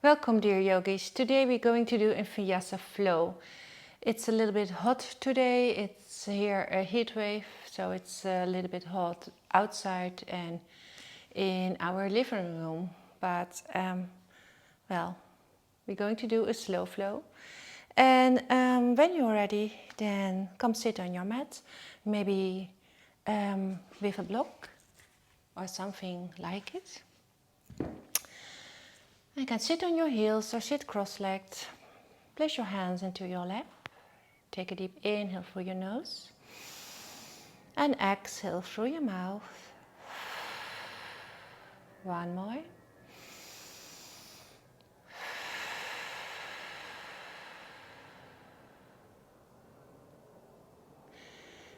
Welcome, dear yogis. Today we're going to do a Vinyasa Flow. It's a little bit hot today. It's here a heat wave, so it's a little bit hot outside and in our living room. But well, we're going to do a slow flow. And when you're ready, then come sit on your mat, maybe with a block or something like it. You can sit on your heels or sit cross-legged. Place your hands into your lap. Take a deep inhale through your nose. And exhale through your mouth. One more.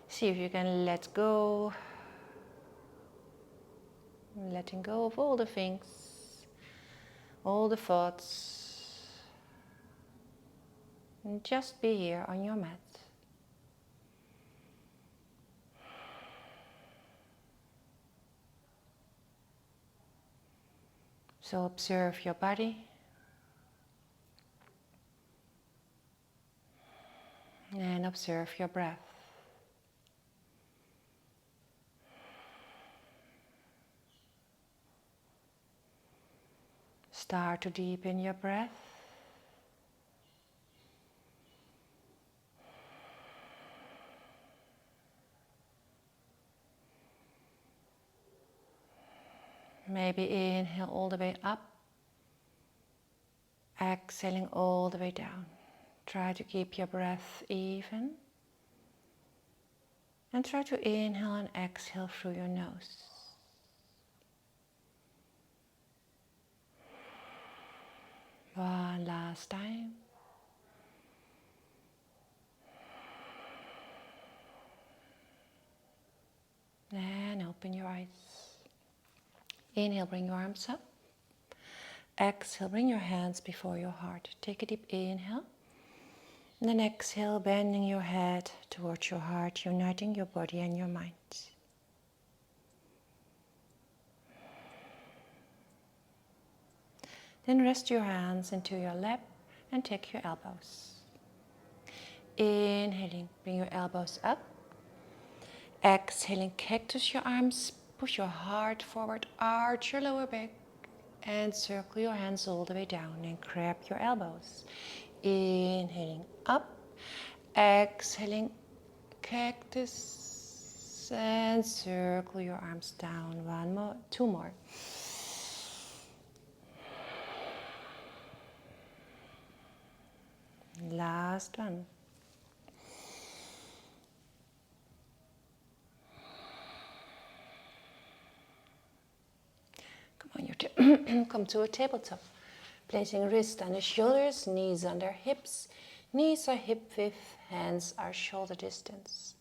See if you can let go. Letting go of all the things, all the thoughts. And just be here on your mat. So observe your body. And observe your breath. Start to deepen your breath. Maybe inhale all the way up. Exhaling all the way down. Try to keep your breath even. And try to inhale and exhale through your nose. One last time. And open your eyes. Inhale, bring your arms up. Exhale, bring your hands before your heart. Take a deep inhale. And then exhale, bending your head towards your heart, uniting your body and your mind. Then rest your hands into your lap and take your elbows. Inhaling, bring your elbows up. Exhaling, cactus your arms, push your heart forward, arch your lower back, and circle your hands all the way down and grab your elbows. Inhaling up, exhaling, cactus, and circle your arms down. One more, two more. Last one. Come to a tabletop. Placing wrists under shoulders, knees under hips. Knees are hip width, hands are shoulder distance.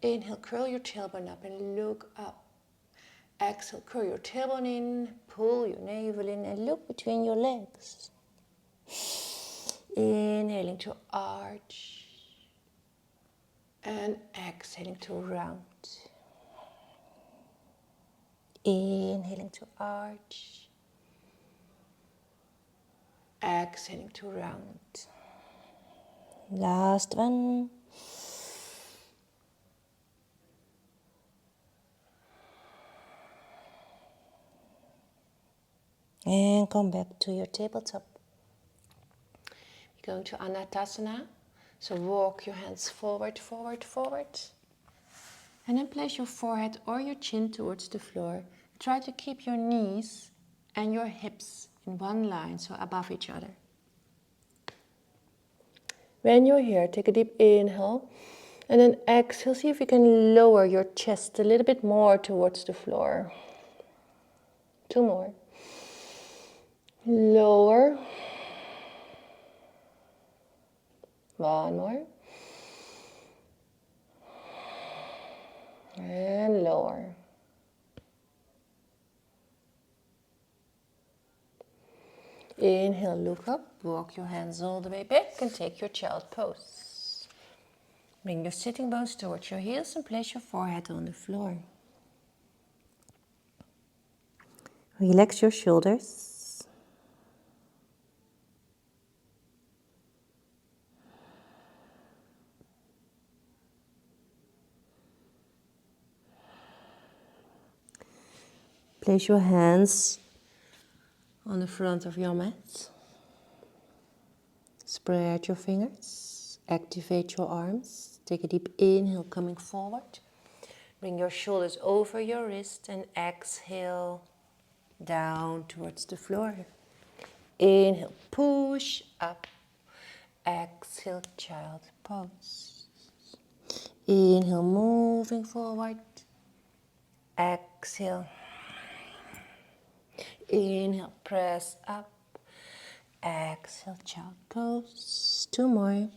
Inhale, curl your tailbone up and look up. Exhale, curl your tailbone in, pull your navel in and look between your legs. Inhaling to arch and exhaling to round. Inhaling to arch, exhaling to round. Last one. And come back to your tabletop. You're going to Anatasana. So walk your hands forward, forward, forward. And then place your forehead or your chin towards the floor. Try to keep your knees and your hips in one line, so above each other. When you're here, take a deep inhale. And then exhale, see if you can lower your chest a little bit more towards the floor. Two more. Lower. One more. And lower. Inhale, look up, walk your hands all the way back and take your child pose. Bring your sitting bones towards your heels and place your forehead on the floor. Relax your shoulders. Place your hands on the front of your mat. Spread your fingers. Activate your arms. Take a deep inhale, coming forward. Bring your shoulders over your wrist and exhale down towards the floor. Inhale, push up. Exhale, child pose. Inhale, moving forward. Exhale. Inhale, press up. Exhale, child pose. 2 more.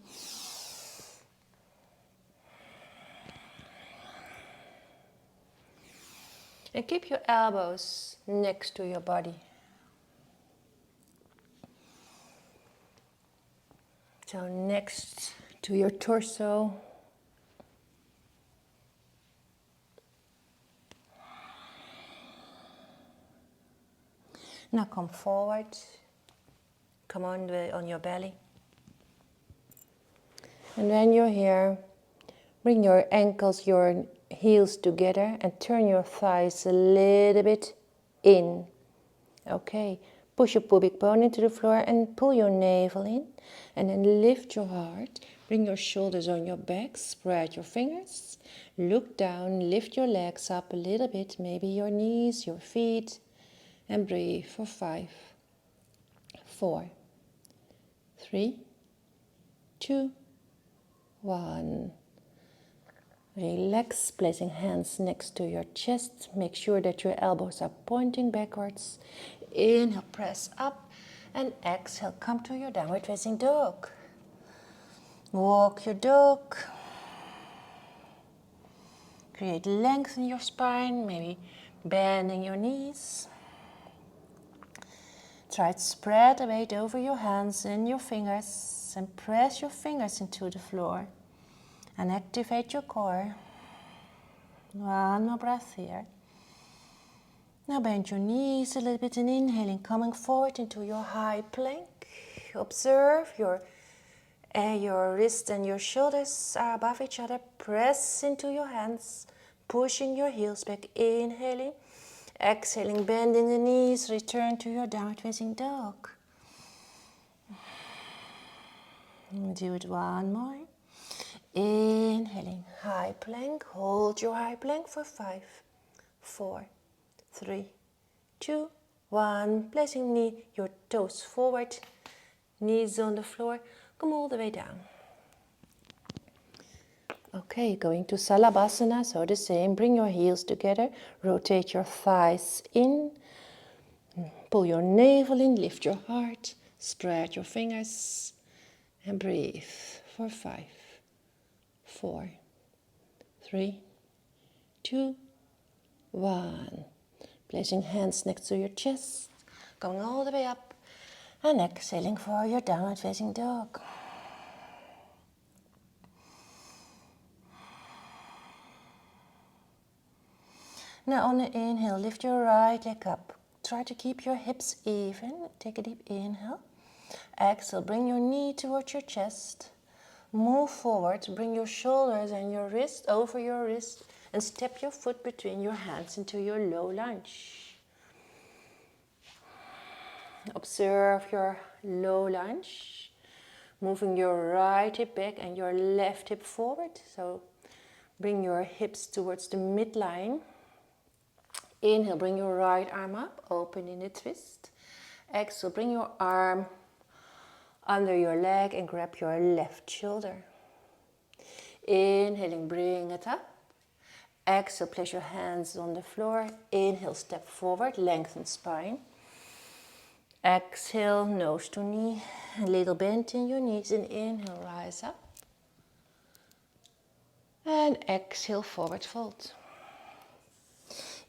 And keep your elbows next to your body. So next to your torso. Now come forward. Come on your belly. And when you're here, bring your ankles, your heels together and turn your thighs a little bit in. Okay, push your pubic bone into the floor and pull your navel in. And then lift your heart. Bring your shoulders on your back, spread your fingers. Look down, lift your legs up a little bit, maybe your knees, your feet. And breathe for 5, 4, 3, 2, 1. Relax, placing hands next to your chest. Make sure that your elbows are pointing backwards. Inhale, press up. And exhale, come to your downward facing dog. Walk your dog. Create length in your spine, maybe bending your knees. Try to spread the weight over your hands and your fingers and press your fingers into the floor and activate your core. 1 more breath here. Now bend your knees a little bit and inhaling, coming forward into your high plank. Observe your wrist and your shoulders are above each other. Press into your hands, pushing your heels back, inhaling. Exhaling, bending the knees, return to your downward facing dog. Do it 1 more. Inhaling, high plank. Hold your high plank for 5, 4, 3, 2, 1. Placing your toes forward, knees on the floor. Come all the way down. Okay, going to Salabhasana, so the same. Bring your heels together, rotate your thighs in, pull your navel in, lift your heart, spread your fingers, and breathe for 5, 4, 3, 2, 1. Placing hands next to your chest, going all the way up, and exhaling for your downward facing dog. Now on the inhale, lift your right leg up. Try to keep your hips even. Take a deep inhale. Exhale, bring your knee towards your chest. Move forward, bring your shoulders and your wrist over your wrist and step your foot between your hands into your low lunge. Observe your low lunge. Moving your right hip back and your left hip forward. So bring your hips towards the midline. Inhale, bring your right arm up, open in a twist. Exhale, bring your arm under your leg and grab your left shoulder. Inhaling, bring it up. Exhale, place your hands on the floor. Inhale, step forward, lengthen spine. Exhale, nose to knee, a little bend in your knees, and inhale, rise up. And exhale, forward fold.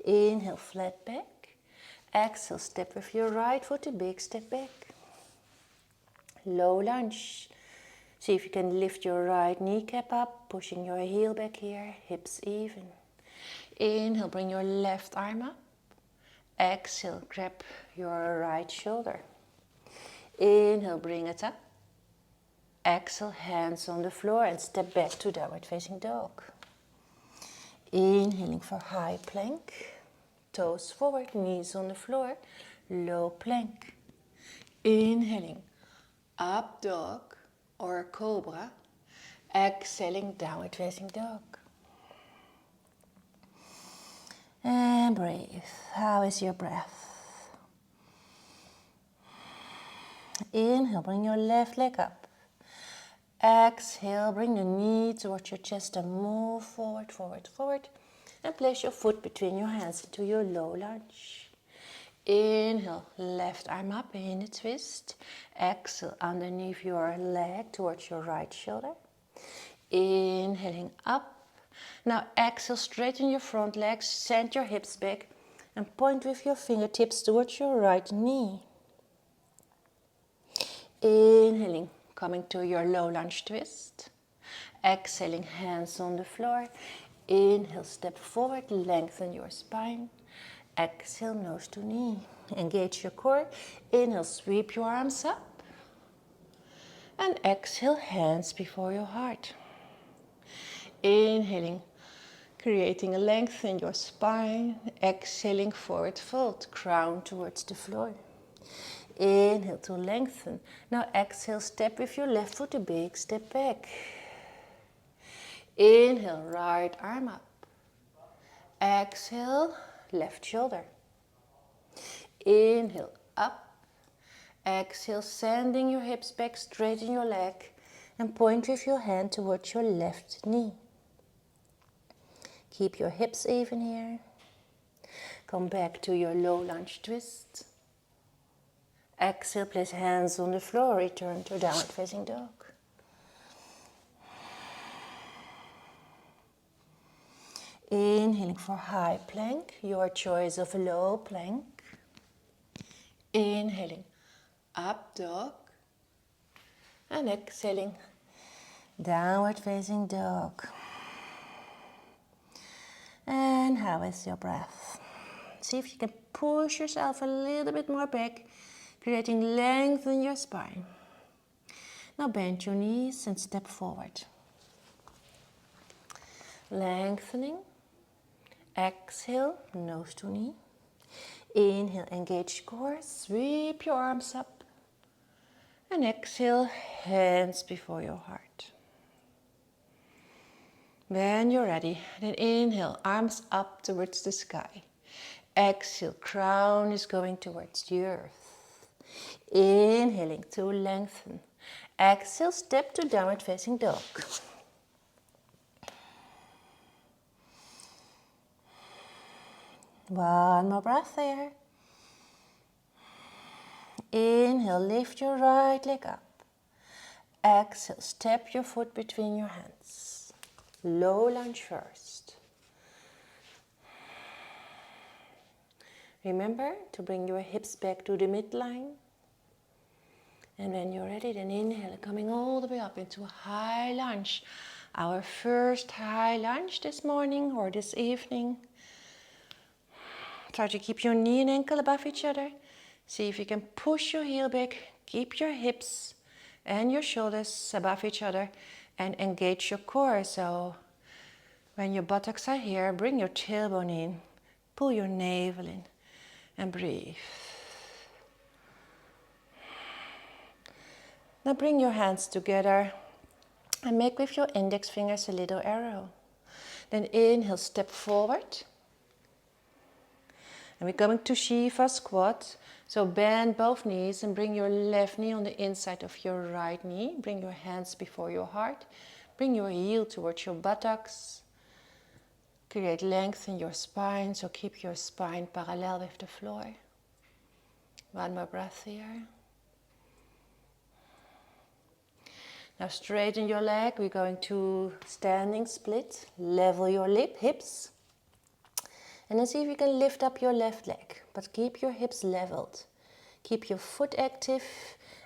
Inhale, flat back. Exhale, step with your right foot, a big step back. Low lunge. See if you can lift your right kneecap up, pushing your heel back here, hips even. Inhale, bring your left arm up. Exhale, grab your right shoulder. Inhale, bring it up. Exhale, hands on the floor and step back to downward facing dog. Inhaling for high plank. toes forward, knees on the floor, low plank. Inhaling, up dog or cobra. Exhaling, downward facing dog. And breathe. How is your breath? Inhale, bring your left leg up. Exhale, bring the knee towards your chest and move forward, forward, forward. And place your foot between your hands into your low lunge. Inhale, left arm up in a twist. Exhale, underneath your leg towards your right shoulder. Inhaling up. Now exhale, straighten your front legs, send your hips back and point with your fingertips towards your right knee. Inhaling, coming to your low lunge twist. Exhaling, hands on the floor. Inhale, step forward, lengthen your spine. Exhale, nose to knee. Engage your core. Inhale, sweep your arms up. And exhale, hands before your heart. Inhaling, creating a length in your spine. Exhaling, forward fold, crown towards the floor. Inhale to lengthen. Now exhale, step with your left foot a big step back. Inhale, right arm up. Exhale, left shoulder. Inhale, up. Exhale, sending your hips back, straighten your leg and point with your hand towards your left knee. Keep your hips even here. Come back to your low lunge twist. Exhale, place hands on the floor, return to downward facing dog. Inhaling for high plank, your choice of low plank. Inhaling, up dog. And exhaling, downward facing dog. And how is your breath? See if you can push yourself a little bit more back, creating length in your spine. Now bend your knees and step forward. Lengthening. Exhale, nose to knee. Inhale, engage core, sweep your arms up. And exhale, hands before your heart. When you're ready, then inhale, arms up towards the sky. Exhale, crown is going towards the earth. Inhaling to lengthen. Exhale, step to downward facing dog. One more breath there. Inhale, lift your right leg up. Exhale, step your foot between your hands. Low lunge first. Remember to bring your hips back to the midline. And when you're ready, then inhale, coming all the way up into a high lunge. Our first high lunge this morning or this evening. Try to keep your knee and ankle above each other. See if you can push your heel back. Keep your hips and your shoulders above each other and engage your core. So when your buttocks are here, bring your tailbone in. Pull your navel in and breathe. Now bring your hands together and make with your index fingers a little arrow. Then inhale, step forward. And we're going to Sheaver Squats. So bend both knees and bring your left knee on the inside of your right knee. Bring your hands before your heart. Bring your heel towards your buttocks. Create length in your spine, so keep your spine parallel with the floor. One more breath here. Now straighten your leg. We're going to standing split. Level your hips. And then see if you can lift up your left leg, but keep your hips leveled. Keep your foot active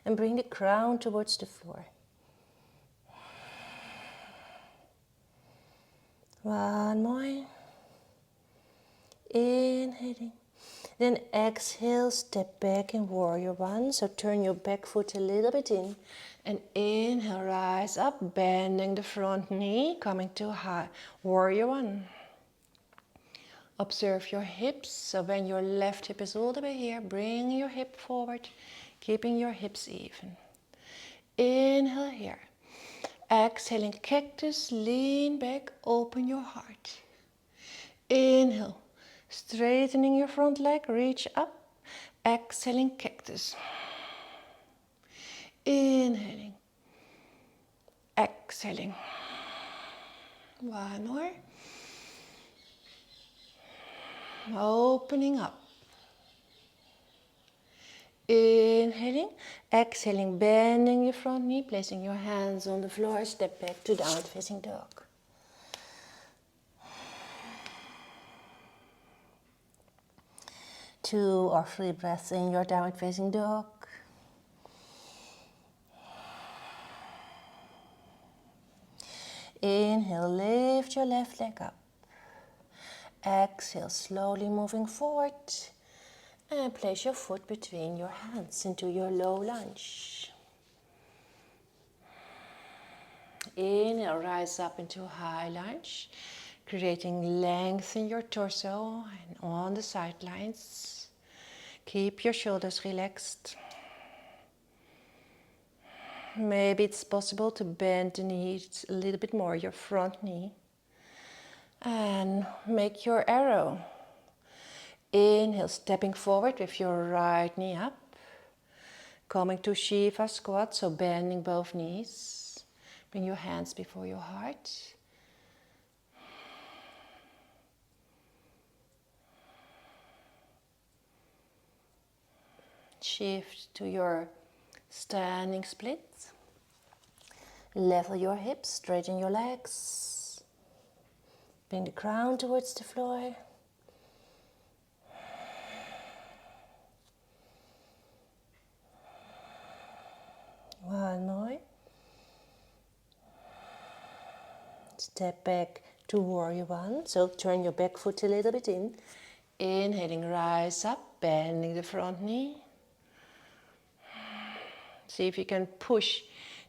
and bring the crown towards the floor. One more. Inhaling. Then exhale, step back in warrior one. So turn your back foot a little bit in. And inhale, rise up, bending the front knee, coming to high warrior one. Observe your hips. So when your left hip is all the way here, bring your hip forward, keeping your hips even. Inhale here. Exhaling cactus, lean back, open your heart. Inhale, straightening your front leg, reach up. Exhaling cactus. Inhaling. Exhaling. One more. Opening up. Inhaling, exhaling, bending your front knee, placing your hands on the floor, step back to downward facing dog. Two or three breaths in your downward facing dog. Inhale, lift your left leg up. Exhale, slowly moving forward. And place your foot between your hands into your low lunge. Inhale, rise up into high lunge, creating length in your torso and on the sidelines. Keep your shoulders relaxed. Maybe it's possible to bend the knees a little bit more, your front knee. And make your arrow. Inhale, stepping forward with your right knee up. Coming to Sheaver Squats, so bending both knees. Bring your hands before your heart. Shift to your standing split. Level your hips, straighten your legs. Bring the crown towards the floor. One more. Step back to warrior one. So turn your back foot a little bit in. Inhaling, rise up, bending the front knee. See if you can push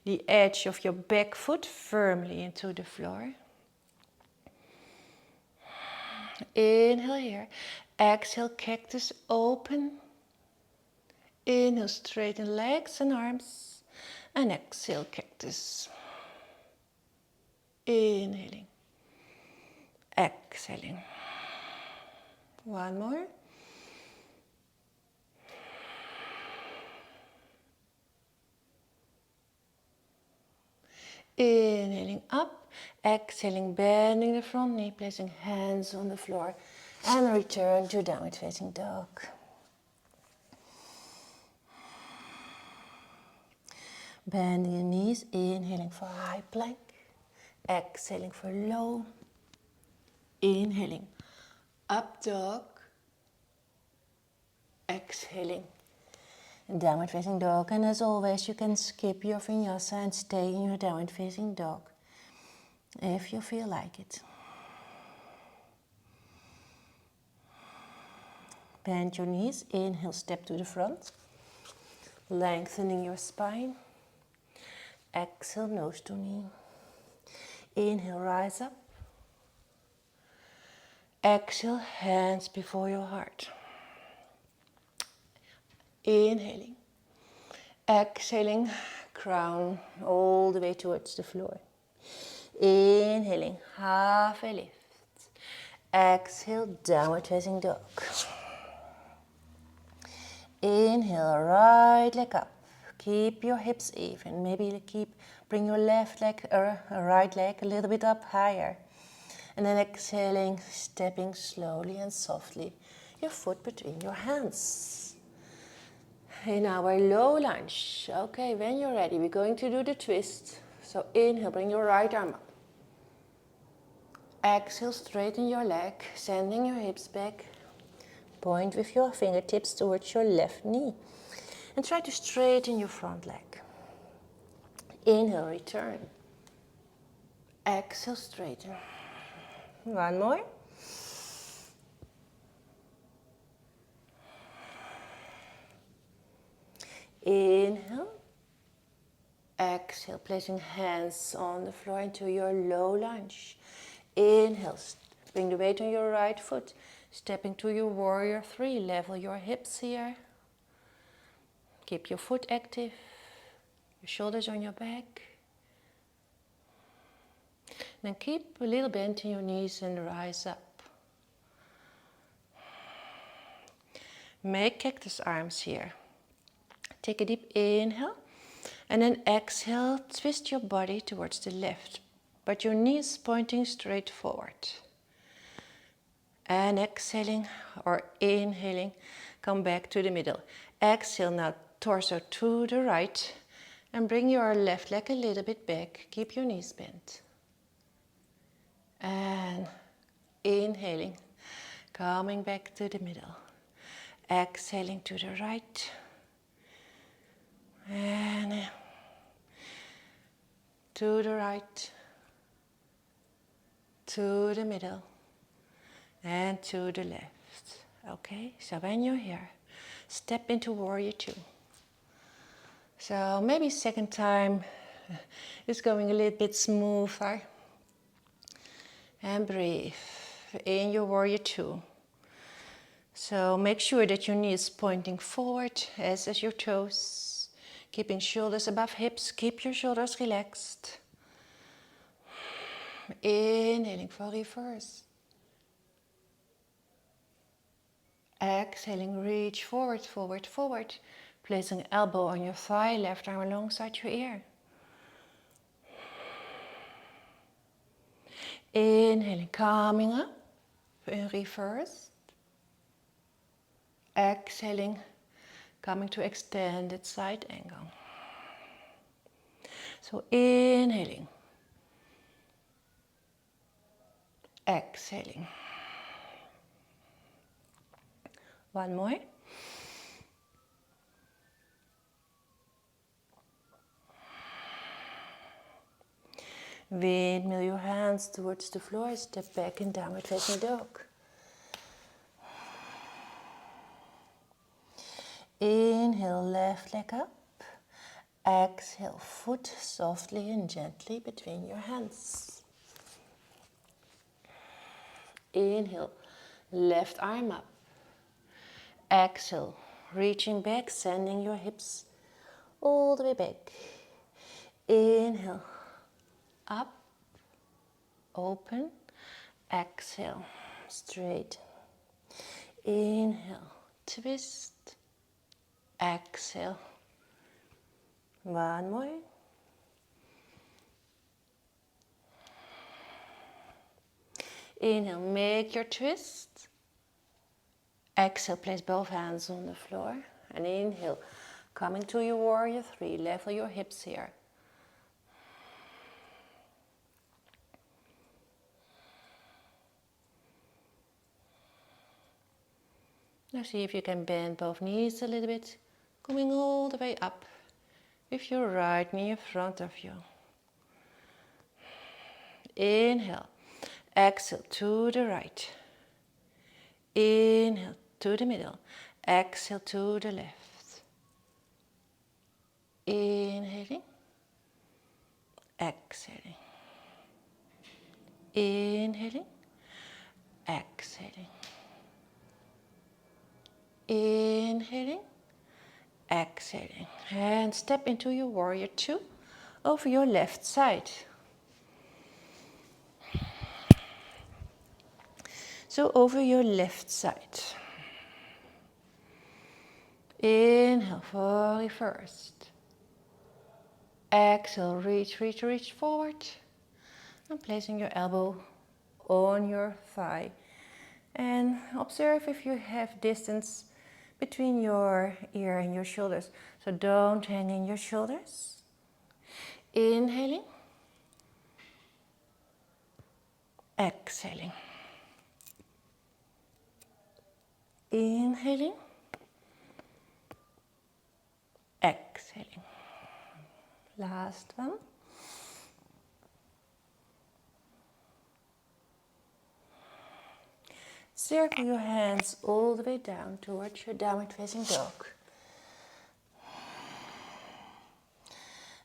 the edge of your back foot firmly into the floor. Inhale here. Exhale, cactus open. Inhale, straighten legs and arms. And exhale, cactus. Inhaling. Exhaling. One more. Inhaling up, exhaling, bending the front knee, placing hands on the floor, and return to downward facing dog. Bending your knees, inhaling for high plank, exhaling for low, inhaling, up dog, exhaling, downward facing dog. And as always, you can skip your vinyasa and stay in your downward facing dog if you feel like it. Bend your knees, inhale, step to the front, lengthening your spine. Exhale, nose to knee. Inhale, rise up. Exhale, hands before your heart. Inhaling. Exhaling, crown all the way towards the floor. Inhaling, half a lift. Exhale, downward facing dog. Inhale, right leg up. Keep your hips even. Maybe bring your left leg or right leg a little bit up higher. And then exhaling, stepping slowly and softly, your foot between your hands. In our low lunge. Okay, when you're ready, we're going to do the twist. So inhale, bring your right arm up. Exhale, straighten your leg, sending your hips back. Point with your fingertips towards your left knee. And try to straighten your front leg. Inhale, return. Exhale, straighten. One more. Inhale. Exhale, placing hands on the floor into your low lunge. Inhale, bring the weight on your right foot. Step into your warrior 3, level your hips here. Keep your foot active, your shoulders on your back. Then keep a little bend in your knees and rise up. Make cactus arms here. Take a deep inhale and then exhale, twist your body towards the left, but your knees pointing straight forward. And exhaling or inhaling, come back to the middle. Exhale now, torso to the right, and bring your left leg a little bit back. Keep your knees bent. And inhaling, coming back to the middle. Exhaling to the right. And to the right. To the middle. And to the left. Okay, so when you're here, step into warrior 2. So maybe second time is going a little bit smoother. And breathe in your warrior 2. So make sure that your knee is pointing forward, as is your toes. Keeping shoulders above hips, keep your shoulders relaxed. Inhaling for reverse. Exhaling, reach forward, forward, forward. Placing elbow on your thigh, left arm alongside your ear. Inhaling, coming up in reverse. Exhaling, coming to extended side angle. So inhaling. Exhaling. One more. Windmill your hands towards the floor, step back in downward facing dog. Inhale, left leg up. Exhale, foot softly and gently between your hands. Inhale, left arm up. Exhale, reaching back, sending your hips all the way back. Inhale, up, open. Exhale, straight. Inhale, twist. Exhale. One more. Inhale, make your twist. Exhale, place both hands on the floor. And inhale, coming to your warrior 3, level your hips here. Now see if you can bend both knees a little bit, coming all the way up with your right knee in front of you. Inhale, exhale to the right. Inhale to the middle, exhale to the left. Inhaling, exhaling. Inhaling, exhaling. Inhaling, exhaling. And step into your warrior 2 over your left side. So over your left side. Inhale for reverse. Exhale, reach, reach, reach forward. And placing your elbow on your thigh. And observe if you have distance between your ear and your shoulders. So don't hang in your shoulders. Inhaling. Exhaling. Inhaling. Exhaling. Last one. Circle your hands all the way down towards your downward facing dog.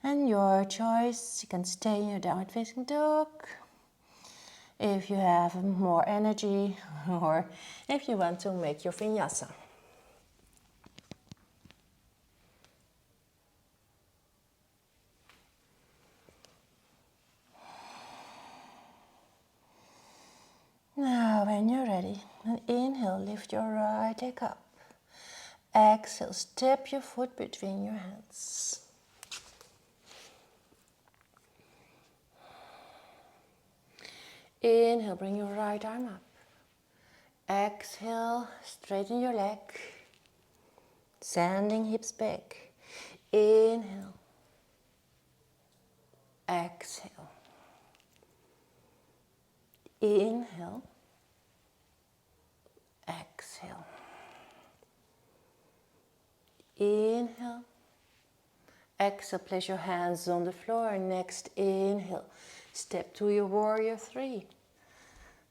And your choice, you can stay in your downward facing dog. if you have more energy or if you want to make your vinyasa. Now when you're ready, and inhale, lift your right leg up. Exhale, step your foot between your hands. Inhale, bring your right arm up. Exhale, straighten your leg. Sending hips back. Inhale. Exhale. Inhale. Exhale. Inhale. Exhale, place your hands on the floor. Next inhale, step to your warrior three.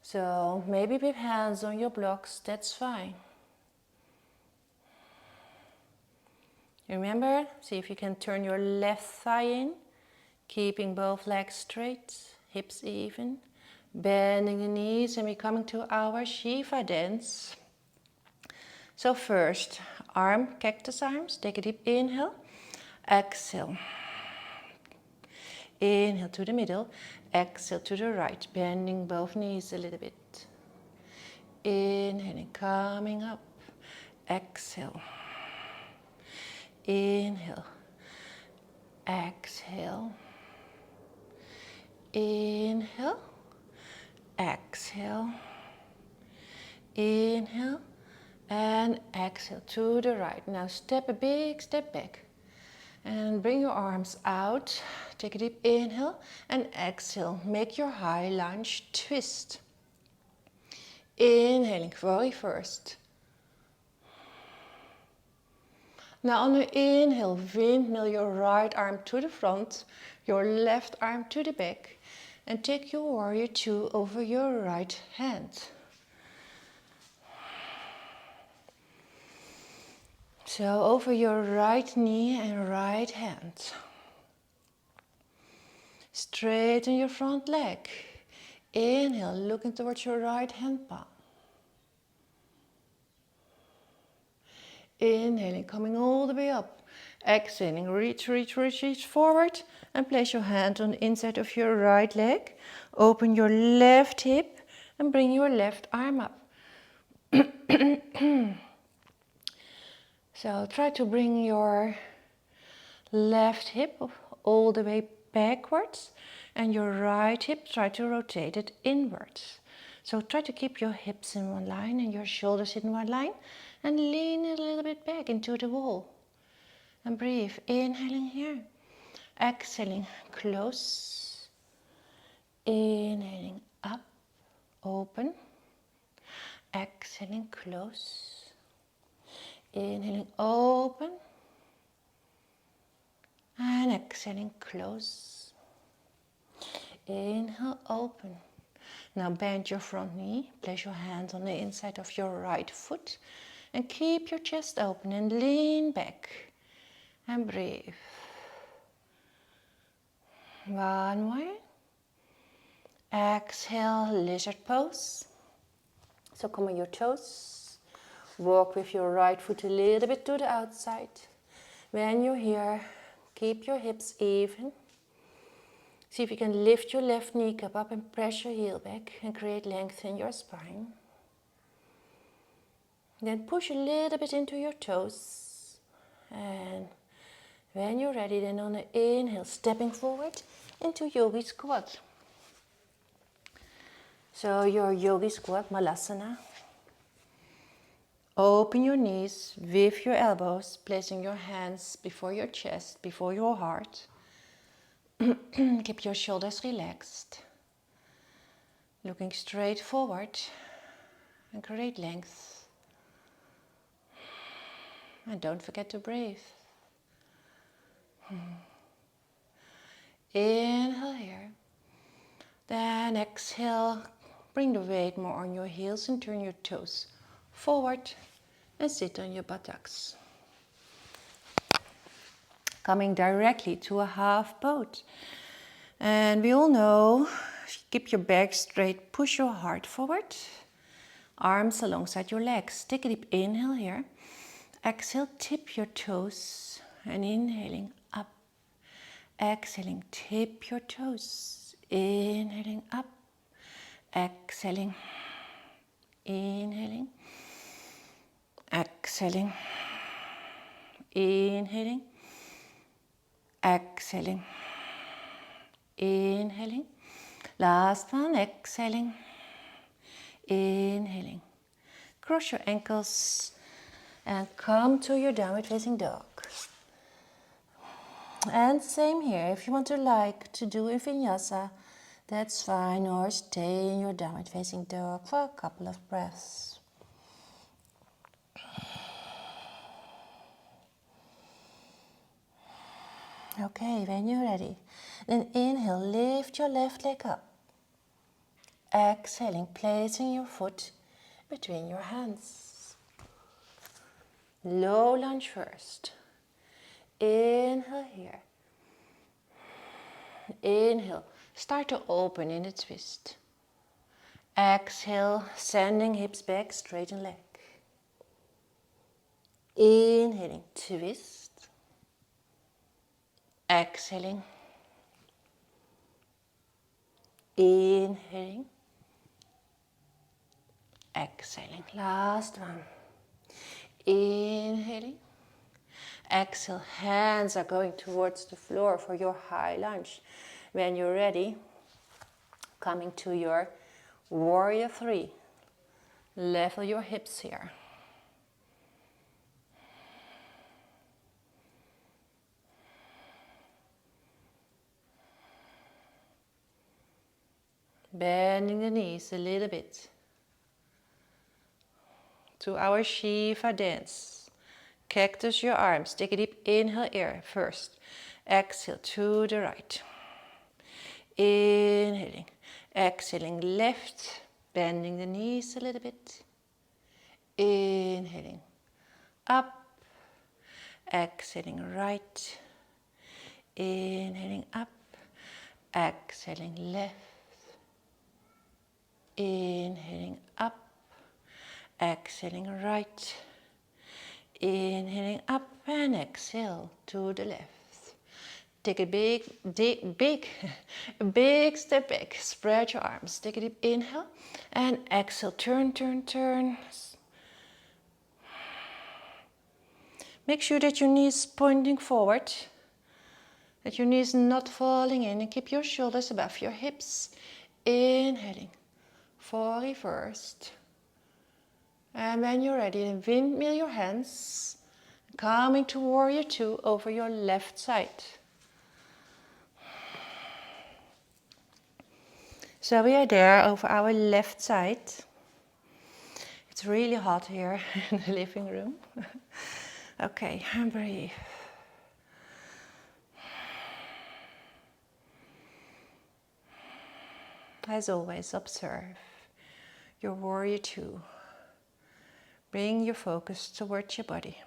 So maybe with hands on your blocks, that's fine. Remember, see if you can turn your left thigh in, keeping both legs straight, hips even, bending the knees, and we're coming to our Shiva dance. So first, cactus arms, take a deep inhale, exhale. Inhale to the middle, exhale to the right, bending both knees a little bit. Inhaling, coming up, exhale. Inhale, exhale. Inhale, exhale. Inhale and exhale to the right. Now step a big step back and bring your arms out. Take a deep inhale and exhale. Make your high lunge twist. Inhaling very first. Now on the inhale, windmill your right arm to the front, your left arm to the back, and take your warrior two over your right hand. So over your right knee and right hand. Straighten your front leg. Inhale, looking towards your right hand palm. Inhaling, coming all the way up. Exhaling, reach forward and place your hand on the inside of your right leg. Open your left hip and bring your left arm up. So try to bring your left hip all the way backwards and your right hip, try to rotate it inwards. So try to keep your hips in one line and your shoulders in one line and lean it a little bit back into the wall. And breathe, inhaling here, exhaling, close, inhaling up, open, exhaling, close, inhaling, open, and exhaling, close. Inhale, open. Now bend your front knee, place your hand on the inside of your right foot and keep your chest open and lean back and breathe. One more. Exhale, lizard pose. So come on your toes. Walk with your right foot a little bit to the outside. When you're here, keep your hips even. See if you can lift your left kneecap up and press your heel back and create length in your spine. Then push a little bit into your toes. And when you're ready, then on the inhale, stepping forward into Yogi Squat. So your Yogi Squat, Malasana. Open your knees with your elbows, placing your hands before your chest, before your heart. Keep your shoulders relaxed. Looking straight forward and create length. And don't forget to breathe. Inhale here. Then exhale. Bring the weight more on your heels and turn your toes forward and sit on your buttocks. Coming directly to a half boat. And we all know Keep your back straight, push your heart forward. Arms alongside your legs. Take a deep inhale here. Exhale, tip your toes and inhaling up. Exhaling, tip your toes. Inhaling up. Exhaling. Inhaling. Exhaling. Inhaling. Exhaling. Inhaling. Last one, exhaling. Inhaling. Cross your ankles and come to your downward facing dog. And same here, if you want to do a vinyasa, that's fine, or stay in your downward facing dog for a couple of breaths. Okay, when you're ready, then inhale, lift your left leg up. Exhaling, placing your foot between your hands. Low lunge first. Inhale here. Inhale, start to open in the twist. Exhale, sending hips back, straighten leg. Inhaling, twist. Exhaling. Inhaling. Exhaling. Last one. Inhaling. Exhale, hands are going towards the floor for your high lunge. When you're ready, coming to your warrior 3. Level your hips here. Bending the knees a little bit. To our Shiva dance. Cactus your arms. Take a deep inhale here first. Exhale to the right. Inhaling. Exhaling left. Bending the knees a little bit. Inhaling. Up. Exhaling right. Inhaling up. Exhaling left. Inhaling up. Exhaling right. Inhaling up and exhale to the left. Take a big step back. Spread your arms. Take a deep inhale and exhale. Turn, turn, turn. Make sure that your knees pointing forward. That your knees not falling in, and keep your shoulders above your hips. Inhaling for reverse. And when you're ready, then windmill your hands, coming to warrior 2 over your left side. So we are there over our left side. It's really hot here in the living room. Okay, and breathe. As always, observe your warrior 2. Bring your focus towards your body.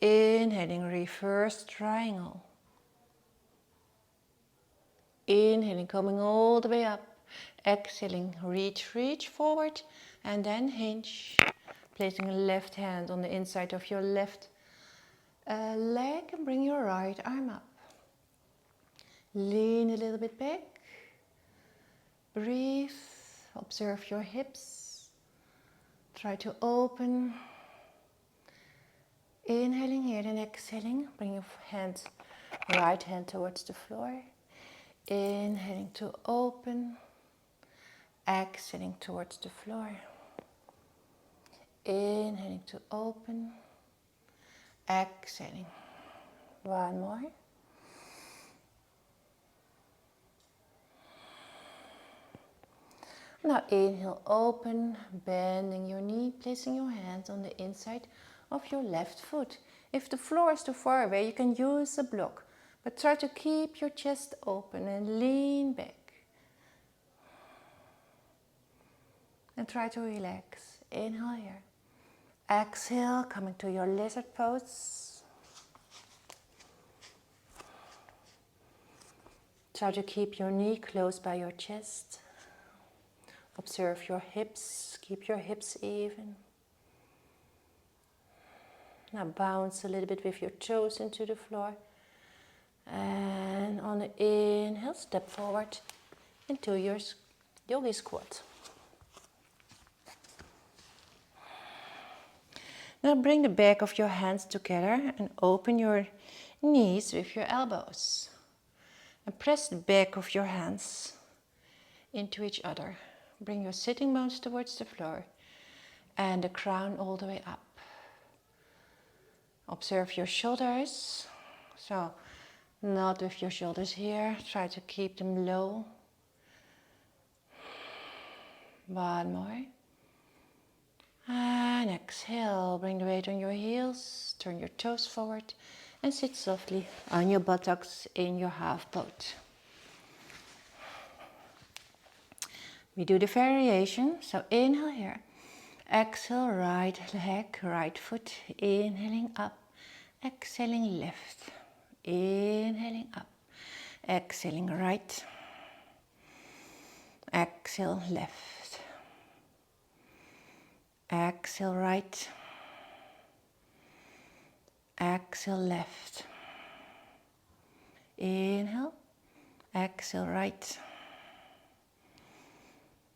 Inhaling, reverse triangle. Inhaling, coming all the way up. Exhaling, reach forward and then hinge. Placing your left hand on the inside of your left leg and bring your right arm up. Lean a little bit back. Breathe. Observe your hips. Try to open. Inhaling here and exhaling. Bring your right hand towards the floor. Inhaling to open. Exhaling towards the floor. Inhaling to open. Exhaling. One more. Now inhale, open, bending your knee, placing your hands on the inside of your left foot. If the floor is too far away, you can use a block, but try to keep your chest open and lean back. And try to relax. Inhale here. Exhale, coming to your lizard pose. Try to keep your knee close by your chest. Observe your hips, keep your hips even. Now bounce a little bit with your toes into the floor. And on the inhale, step forward into your yogi squat. Now bring the back of your hands together and open your knees with your elbows. And press the back of your hands into each other. Bring your sitting bones towards the floor and the crown all the way up. Observe your shoulders. So, not with your shoulders here. Try to keep them low. One more. And exhale. Bring the weight on your heels. Turn your toes forward and sit softly on your buttocks in your half boat. We do the variation. So inhale here. Exhale, right leg, right foot. Inhaling up. Exhaling left. Inhaling up. Exhaling right. Exhale left. Exhale right. Exhale left. Inhale. Exhale right.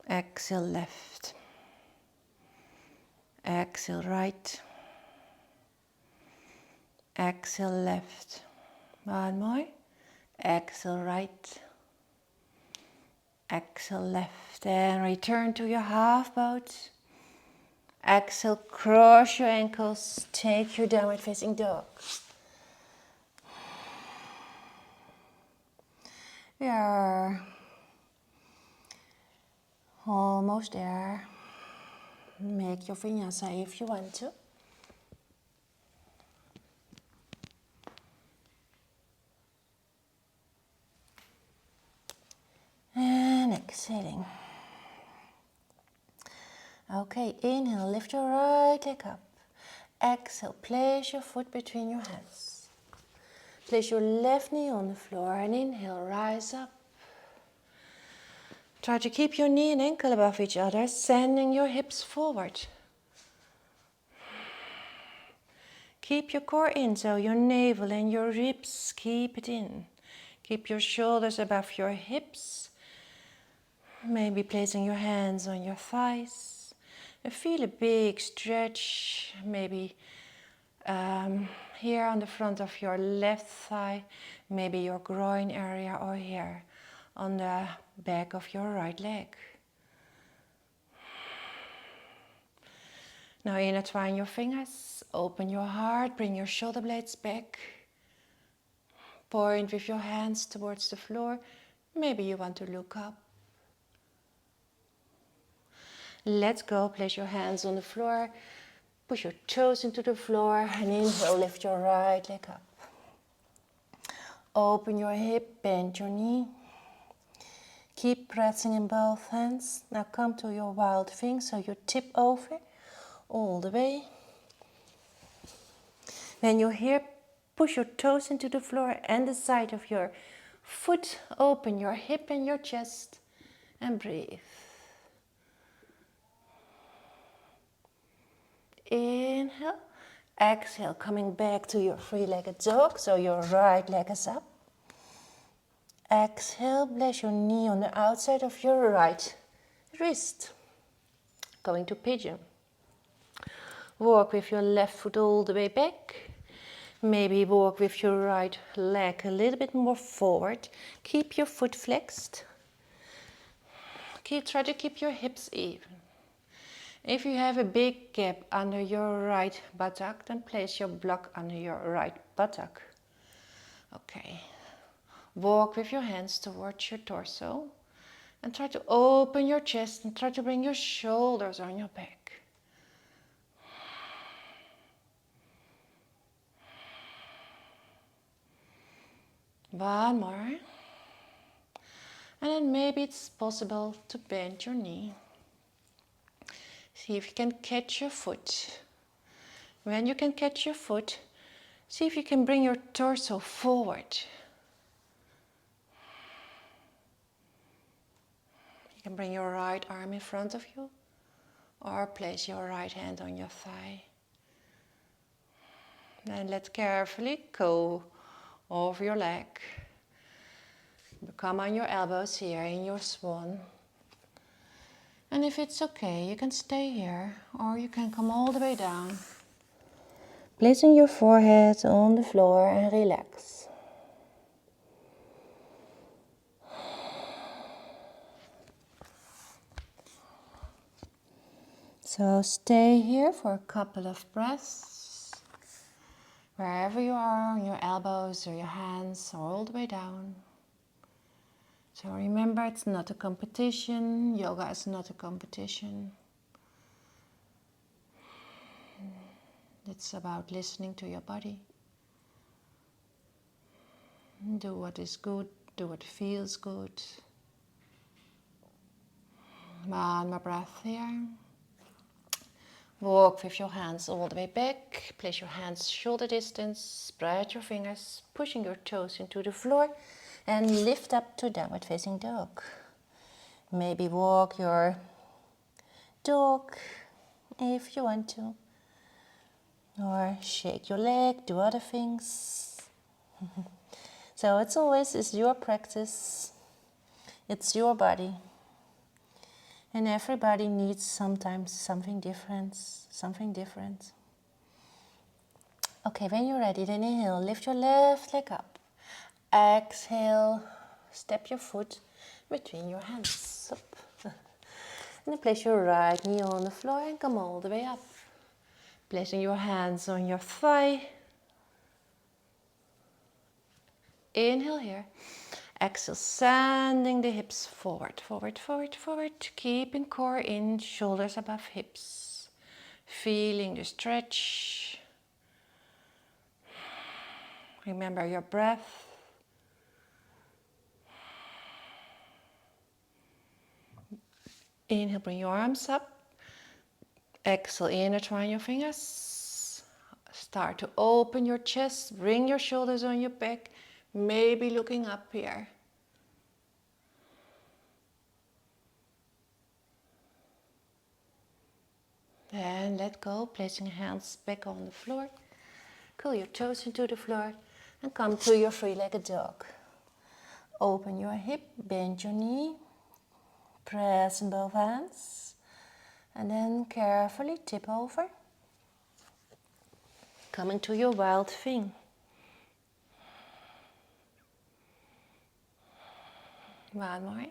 Exhale left. Exhale right. Exhale left. One more. Exhale right. Exhale left. And return to your half boat. Exhale, cross your ankles. Take your downward facing dog. We are almost there. Make your vinyasa if you want to. And exhaling. Okay, inhale, lift your right leg up. Exhale, place your foot between your hands. Place your left knee on the floor and inhale, rise up. Try to keep your knee and ankle above each other, sending your hips forward. Keep your core in, so your navel and your ribs, keep it in. Keep your shoulders above your hips. Maybe placing your hands on your thighs. And feel a big stretch, maybe here on the front of your left thigh, maybe your groin area, or here on the back of your right leg. Now intertwine your fingers, open your heart, bring your shoulder blades back. Point with your hands towards the floor. Maybe you want to look up. Let's go, place your hands on the floor. Push your toes into the floor and inhale, lift your right leg up. Open your hip, bend your knee. Keep pressing in both hands. Now come to your wild thing, so you tip over all the way. When you're here, push your toes into the floor and the side of your foot. Open your hip and your chest and breathe. Inhale, exhale, coming back to your three-legged dog, so your right leg is up. Exhale, place your knee on the outside of your right wrist. Going to pigeon. Walk with your left foot all the way back. Maybe walk with your right leg a little bit more forward. Keep your foot flexed. Try to keep your hips even. If you have a big gap under your right buttock, then place your block under your right buttock. Okay. Walk with your hands towards your torso and try to open your chest and try to bring your shoulders on your back. One more. And then maybe it's possible to bend your knee. See if you can catch your foot. When you can catch your foot, see if you can bring your torso forward. You can bring your right arm in front of you or place your right hand on your thigh. Then let carefully go over your leg. Come on your elbows here in your swan. And if it's okay, you can stay here or you can come all the way down. Placing your forehead on the floor and relax. So stay here for a couple of breaths. Wherever you are, on your elbows or your hands or all the way down. So remember, it's not a competition. Yoga is not a competition. It's about listening to your body. Do what is good, do what feels good. One more breath here. Walk with your hands all the way back. Place your hands shoulder distance. Spread your fingers, pushing your toes into the floor. And lift up to downward facing dog. Maybe walk your dog if you want to. Or shake your leg, do other things. So it's your practice. It's your body. And everybody needs sometimes something different. Okay, when you're ready, then inhale, lift your left leg up. Exhale, step your foot between your hands. Up. And then place your right knee on the floor and come all the way up. Placing your hands on your thigh. Inhale here. Exhale, sending the hips forward, forward, forward, forward. Keeping core in, shoulders above hips. Feeling the stretch. Remember your breath. Inhale, bring your arms up. Exhale, intertwine your fingers. Start to open your chest. Bring your shoulders on your back. Maybe looking up here. Then let go, placing hands back on the floor. Curl your toes into the floor and come to your three-legged dog. Open your hip, bend your knee. Press in both hands. And then carefully tip over. Coming to your wild thing. One more.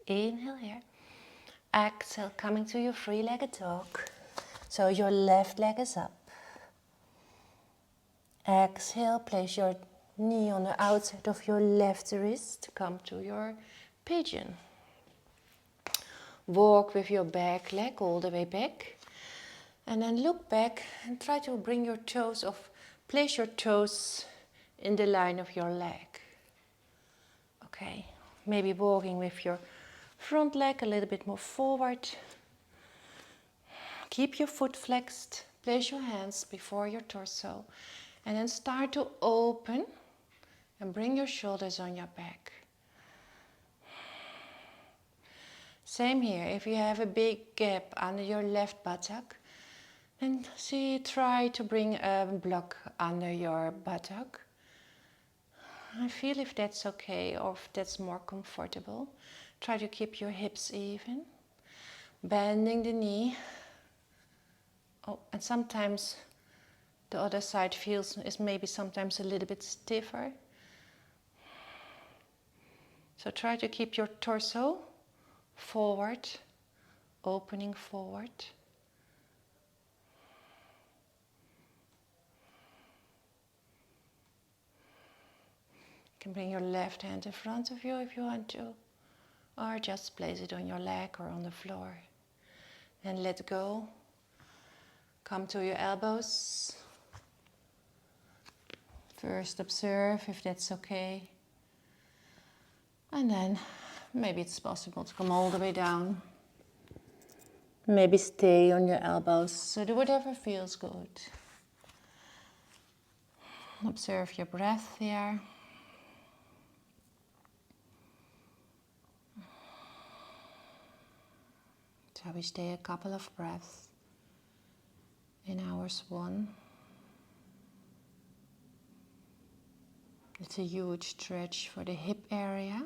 Inhale here. Exhale, coming to your three-legged dog. So your left leg is up. Exhale, place your knee on the outside of your left wrist. Come to your pigeon. Walk with your back leg all the way back. And then look back and try to bring your toes off. Place your toes in the line of your leg. Okay, maybe walking with your front leg a little bit more forward. Keep your foot flexed. Place your hands before your torso. And then start to open and bring your shoulders on your back. Same here, if you have a big gap under your left buttock, then try to bring a block under your buttock. I feel if that's okay or if that's more comfortable. Try to keep your hips even. Bending the knee. Oh, and sometimes the other side is maybe sometimes a little bit stiffer. So try to keep your torso forward, opening forward. You can bring your left hand in front of you if you want to, or just place it on your leg or on the floor. And let go. Come to your elbows. First observe if that's okay. And then maybe it's possible to come all the way down. Maybe stay on your elbows. So do whatever feels good. Observe your breath here. So we stay a couple of breaths in our swan. It's a huge stretch for the hip area.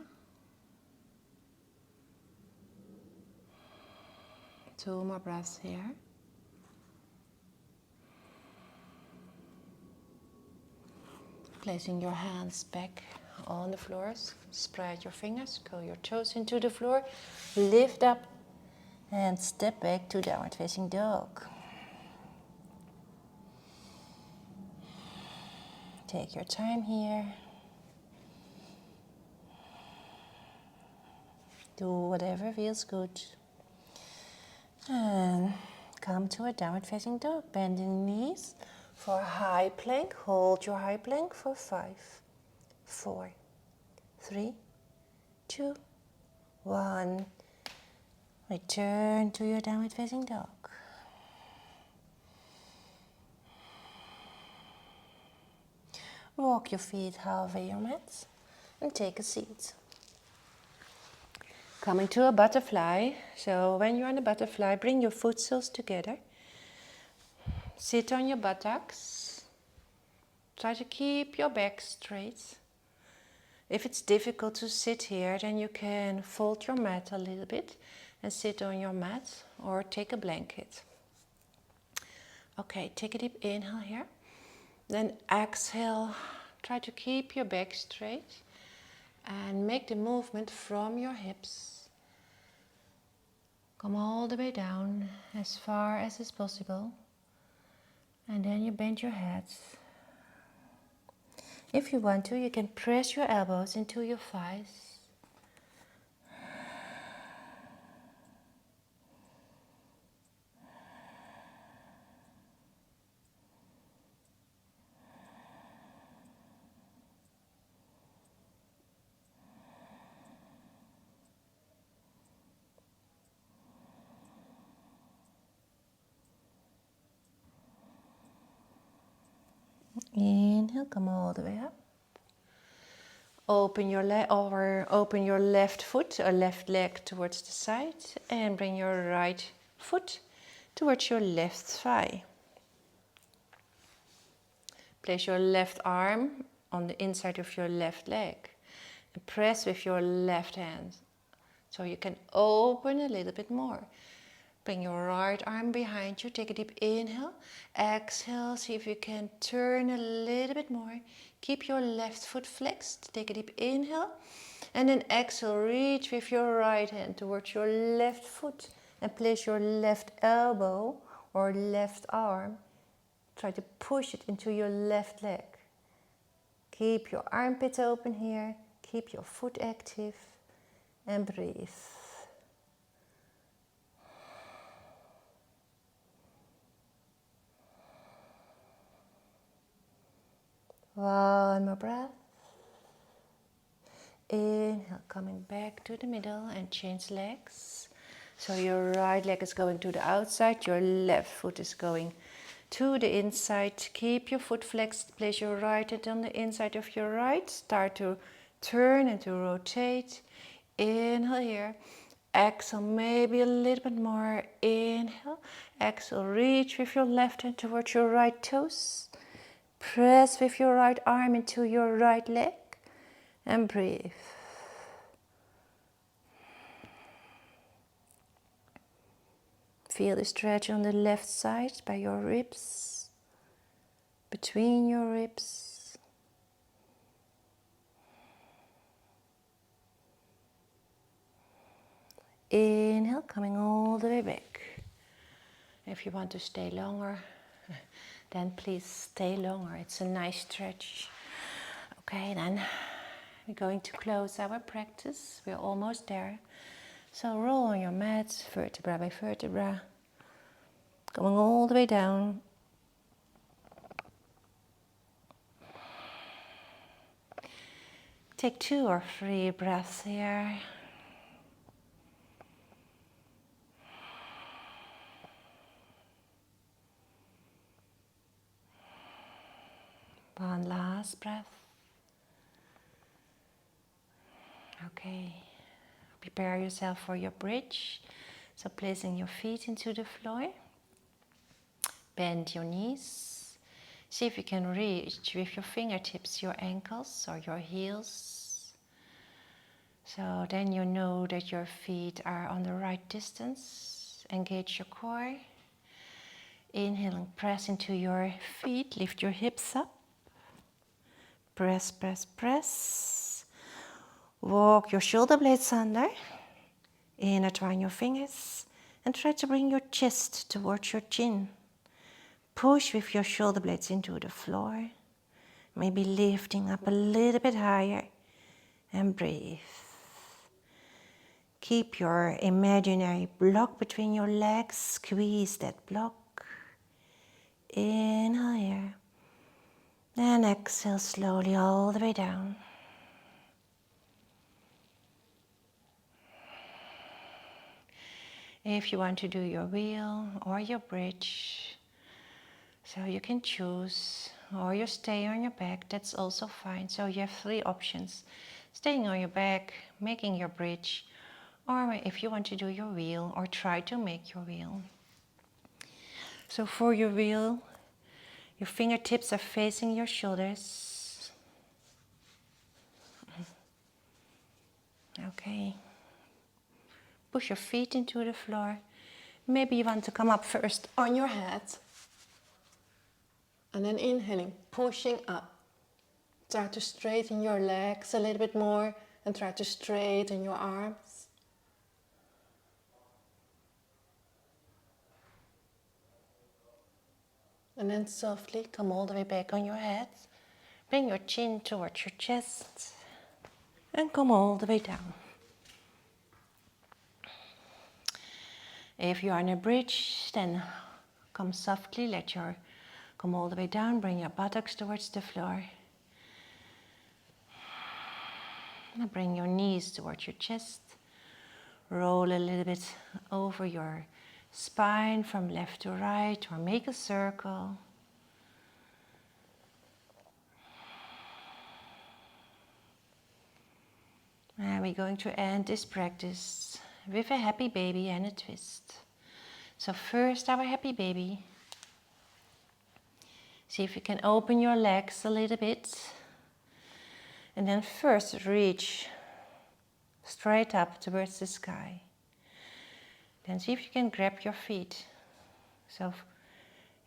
2 more breaths here. Placing your hands back on the floors. Spread your fingers, curl your toes into the floor. Lift up and step back to downward facing dog. Take your time here. Do whatever feels good. And come to a downward facing dog. Bending knees for high plank. Hold your high plank for 5, 4, 3, 2, 1. Return to your downward facing dog. Walk your feet halfway your mat and take a seat. Coming to a butterfly. So when you're in a butterfly, bring your foot soles together. Sit on your buttocks. Try to keep your back straight. If it's difficult to sit here, then you can fold your mat a little bit and sit on your mat or take a blanket. Okay, take a deep inhale here. Then exhale. Try to keep your back straight and make the movement from your hips. Come all the way down as far as is possible. And then you bend your head. If you want to, you can press your elbows into your thighs. Inhale, come all the way up. Open your left foot or left leg towards the side and bring your right foot towards your left thigh. Place your left arm on the inside of your left leg and press with your left hand so you can open a little bit more. Bring your right arm behind you. Take a deep inhale. Exhale. See if you can turn a little bit more. Keep your left foot flexed. Take a deep inhale. And then exhale. Reach with your right hand towards your left foot. And place your left elbow or left arm. Try to push it into your left leg. Keep your armpits open here. Keep your foot active. And breathe. One more breath. Inhale, coming back to the middle and change legs. So your right leg is going to the outside, your left foot is going to the inside. Keep your foot flexed, place your right hand on the inside of your right. Start to turn and to rotate. Inhale here. Exhale, maybe a little bit more. Inhale. Exhale, reach with your left hand towards your right toes. Press with your right arm into your right leg and breathe. Feel the stretch on the left side by your ribs, between your ribs. Inhale, coming all the way back. If you want to stay longer, then please stay longer. It's a nice stretch. Okay, then we're going to close our practice. We're almost there. So roll on your mat, vertebra by vertebra, going all the way down. Take 2 or 3 breaths here. One last breath. Okay, prepare yourself for your bridge. So placing your feet into the floor, bend your knees. See if you can reach with your fingertips your ankles or your heels. So then you know that your feet are on the right distance. Engage your core. Inhaling, press into your feet, lift your hips up. Press, press, press. Walk your shoulder blades under. Intertwine your fingers and try to bring your chest towards your chin. Push with your shoulder blades into the floor. Maybe lifting up a little bit higher and breathe. Keep your imaginary block between your legs. Squeeze that block. Inhale here. And exhale slowly all the way down. If you want to do your wheel or your bridge, so you can choose, or you stay on your back, that's also fine. So you have 3 options. Staying on your back, making your bridge, or if you want to do your wheel or try to make your wheel. So for your wheel, your fingertips are facing your shoulders. Okay. Push your feet into the floor. Maybe you want to come up first on your head. And then inhaling, pushing up. Try to straighten your legs a little bit more and try to straighten your arms. And then softly come all the way back on your head. Bring your chin towards your chest and come all the way down. If you are in a bridge, then come softly, come all the way down, bring your buttocks towards the floor. Now bring your knees towards your chest. Roll a little bit over your spine from left to right, or make a circle. And we're going to end this practice with a happy baby and a twist. So first, our happy baby. See if you can open your legs a little bit. And then first reach straight up towards the sky. Then see if you can grab your feet. So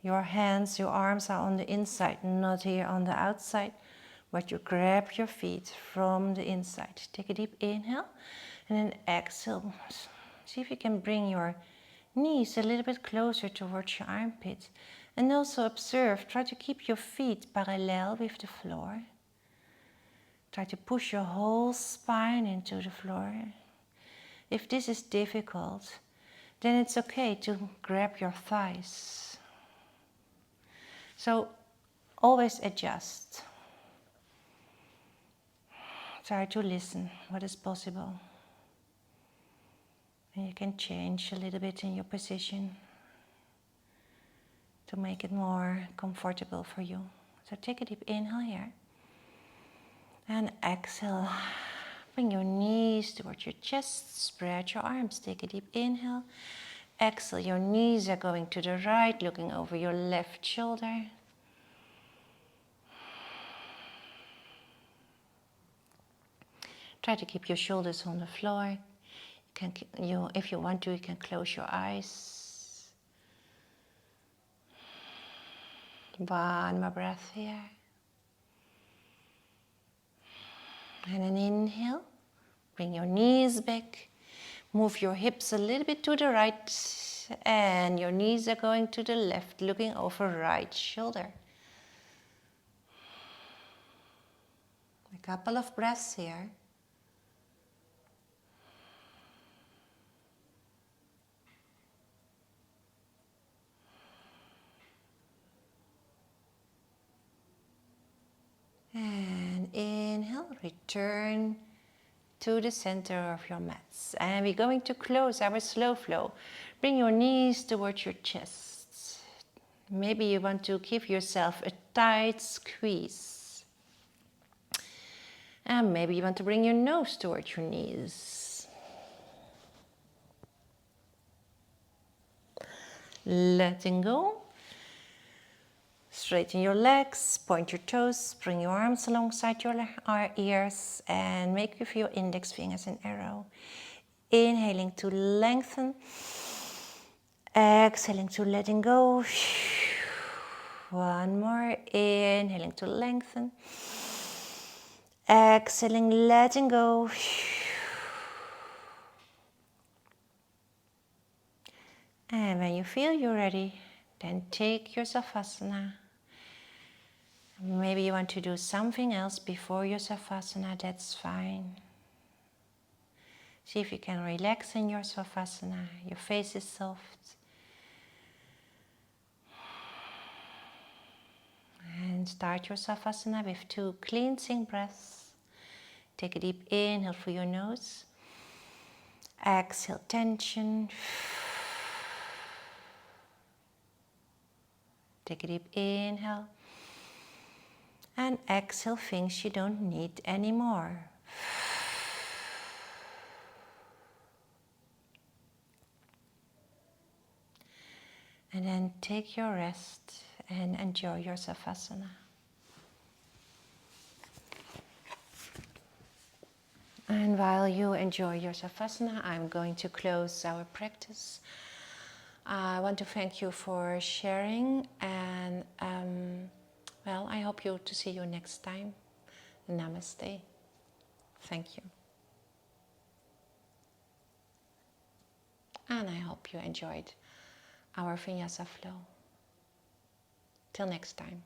your hands, your arms are on the inside, not here on the outside. But you grab your feet from the inside. Take a deep inhale and then exhale. See if you can bring your knees a little bit closer towards your armpit. And also observe, try to keep your feet parallel with the floor. Try to push your whole spine into the floor. If this is difficult, then it's okay to grab your thighs. So always adjust. Try to listen what is possible. And you can change a little bit in your position to make it more comfortable for you. So take a deep inhale here. And exhale. Bring your knees towards your chest. Spread your arms. Take a deep inhale. Exhale. Your knees are going to the right, looking over your left shoulder. Try to keep your shoulders on the floor. If you want to, you can close your eyes. One more breath here. And an inhale. Bring your knees back. Move your hips a little bit to the right. And your knees are going to the left, looking over right shoulder. A couple of breaths here. And inhale, return to the center of your mats. And we're going to close our slow flow. Bring your knees towards your chest. Maybe you want to give yourself a tight squeeze. And maybe you want to bring your nose towards your knees. letting go. Straighten your legs, point your toes, bring your arms alongside your ears and make with your index fingers an arrow. Inhaling to lengthen, exhaling to letting go. One more, inhaling to lengthen, exhaling, letting go. And when you feel you're ready, then take your Savasana. Maybe you want to do something else before your Savasana, that's fine. See if you can relax in your Savasana. Your face is soft. And start your Savasana with 2 cleansing breaths. Take a deep inhale through your nose. Exhale tension. Take a deep inhale. And exhale things you don't need anymore. And then take your rest and enjoy your Savasana. And while you enjoy your Savasana, I'm going to close our practice. I want to thank you for sharing, and well, I hope to see you next time. Namaste. Thank you. And I hope you enjoyed our Vinyasa flow. Till next time.